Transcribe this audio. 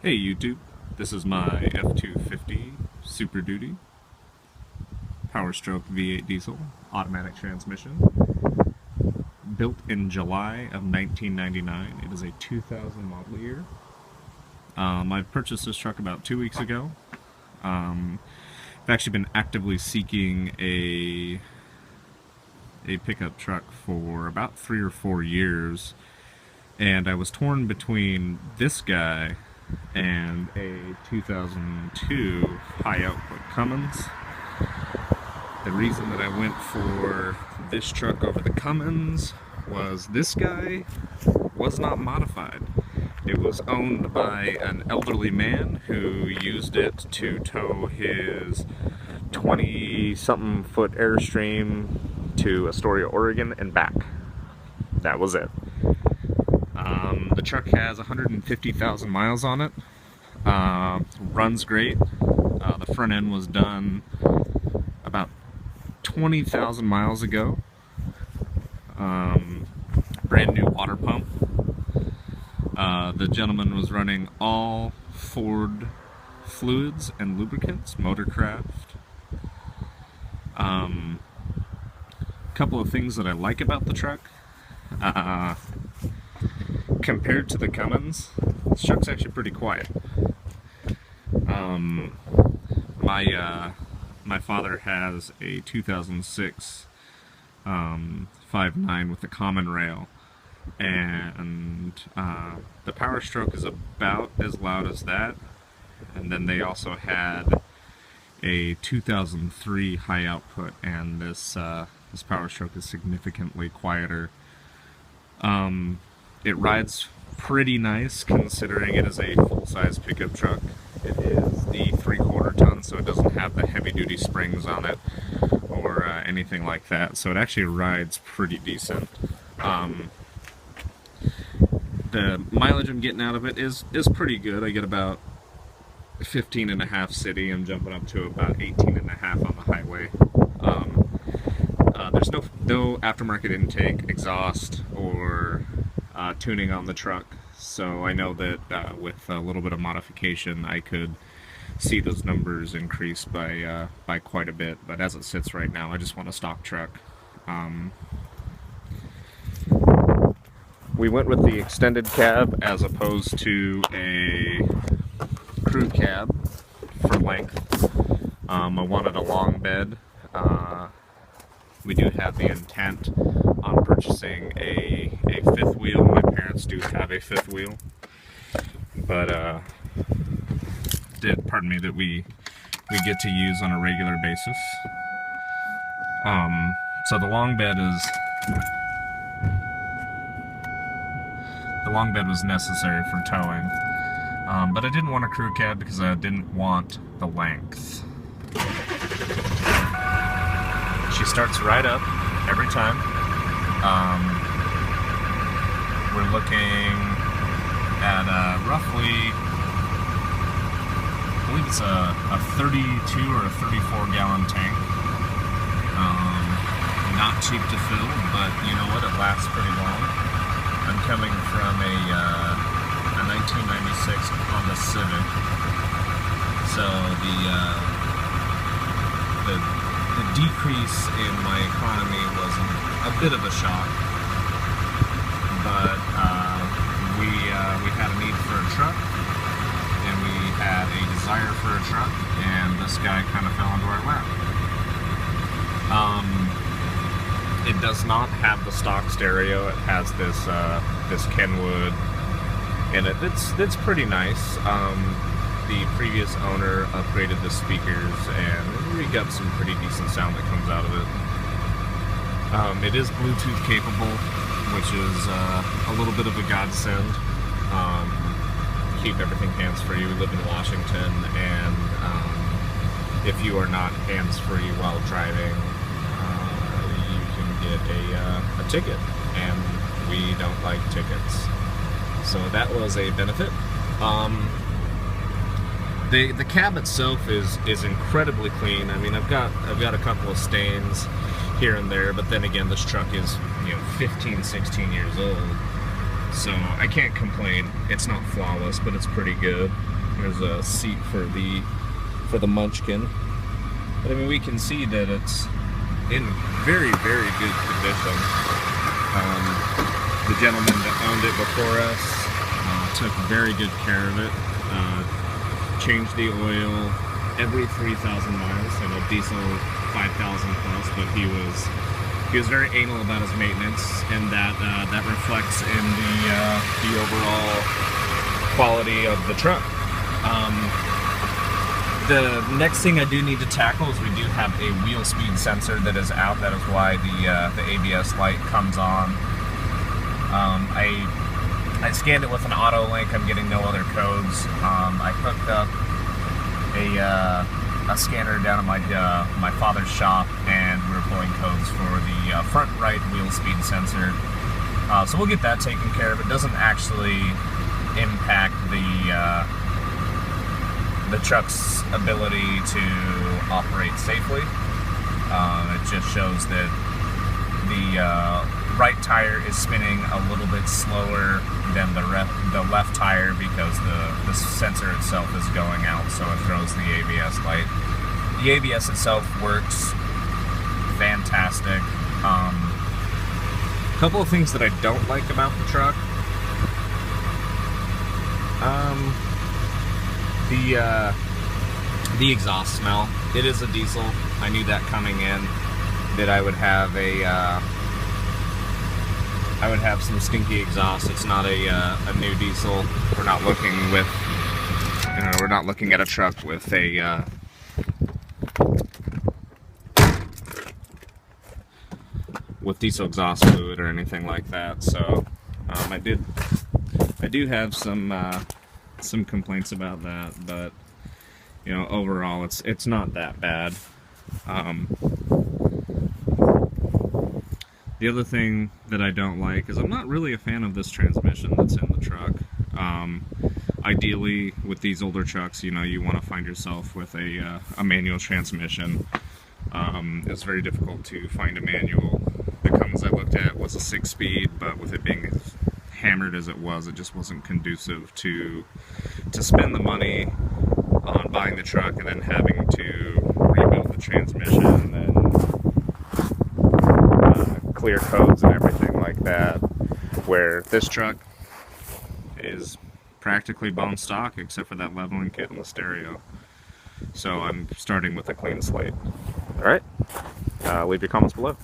Hey YouTube, this is my F250 Super Duty Powerstroke V8 diesel automatic transmission, built in July of 1999. It is a 2000 model year. I purchased this truck about 2 weeks ago. I've actually been actively seeking a pickup truck for about 3 or 4 years, and I was torn between this guy and a 2002 high output Cummins. The reason that I went for this truck over the Cummins was this guy was not modified. It was owned by an elderly man who used it to tow his 20-something foot Airstream to Astoria, Oregon and back. That was it. The truck has 150,000 miles on it. Runs great. The front end was done about 20,000 miles ago. Brand new water pump. The gentleman was running all Ford fluids and lubricants, Motorcraft. Couple of things that I like about the truck. Compared to the Cummins, this truck's actually pretty quiet. My father has a 2006 5.9 with a common rail, and the Powerstroke is about as loud as that. And then they also had a 2003 high output, and this Powerstroke is significantly quieter. It rides pretty nice considering it is a full-size pickup truck. It is the 3/4 ton, so it doesn't have the heavy-duty springs on it or anything like that. So it actually rides pretty decent. The mileage I'm getting out of it is pretty good. I get about 15.5 city. I'm jumping up to about 18.5 on the highway. There's no aftermarket intake, exhaust, or tuning on the truck, so I know that with a little bit of modification I could see those numbers increase by quite a bit, but as it sits right now I just want a stock truck. We went with the extended cab as opposed to a crew cab for length. I wanted a long bed. We do have the intent on purchasing a fifth wheel. My parents do have a fifth wheel, but that we get to use on a regular basis. So the long bed was necessary for towing, but I didn't want a crew cab because I didn't want the length. She starts right up every time. We're looking at roughly, I believe it's a 32 or a 34 gallon tank. Not cheap to fill, but you know what, it lasts pretty long. I'm coming from a 1996 Honda Civic, so the decrease in my economy was a bit of a shock, but we had a need for a truck, and we had a desire for a truck, and this guy kind of fell into our lap. It does not have the stock stereo. It has this Kenwood in it. It's pretty nice. The previous owner upgraded the speakers, and we got some pretty decent sound that comes out of it. It is Bluetooth capable, which is a little bit of a godsend. Keep everything hands-free. We live in Washington, and if you are not hands-free while driving, you can get a ticket, and we don't like tickets. So that was a benefit. The cab itself is incredibly clean. I mean, I've got a couple of stains here and there, but then again, this truck is 15, 16 years old, So I can't complain. It's not flawless, but it's pretty good. There's a seat for the Munchkin. But I mean, we can see that it's in very, very good condition. The gentleman that owned it before us took very good care of it. Changed the oil every 3,000 miles. So a diesel 5,000 plus, but he was very anal about his maintenance, and that reflects in the overall quality of the truck. The next thing I do need to tackle is we do have a wheel speed sensor that is out. That is why the ABS light comes on. I scanned it with an auto link. I'm getting no other codes. I hooked up a scanner down at my father's shop, and we're pulling codes for the front right wheel speed sensor. So we'll get that taken care of. It doesn't actually impact the truck's ability to operate safely. It just shows that the right tire is spinning a little bit slower than the left tire because the sensor itself is going out, so it throws the ABS light. The ABS itself works fantastic. A couple of things that I don't like about the truck. The exhaust smell. It is a diesel. I knew that coming in, that I would have some stinky exhaust. It's not a new diesel. We're not looking at a truck with a with diesel exhaust fluid or anything like that. So I do have some complaints about that, but you know, overall it's not that bad. The other thing that I don't like is I'm not really a fan of this transmission that's in the truck. Ideally, with these older trucks, you know, you want to find yourself with a manual transmission. It's very difficult to find a manual. The Cummins I looked at was a 6-speed, but with it being as hammered as it was, it just wasn't conducive to spend the money on buying the truck and then having to rebuild the transmission and then clear codes and everything like that, where this truck is practically bone stock except for that leveling kit and the stereo. So I'm starting with a clean slate. Alright, leave your comments below.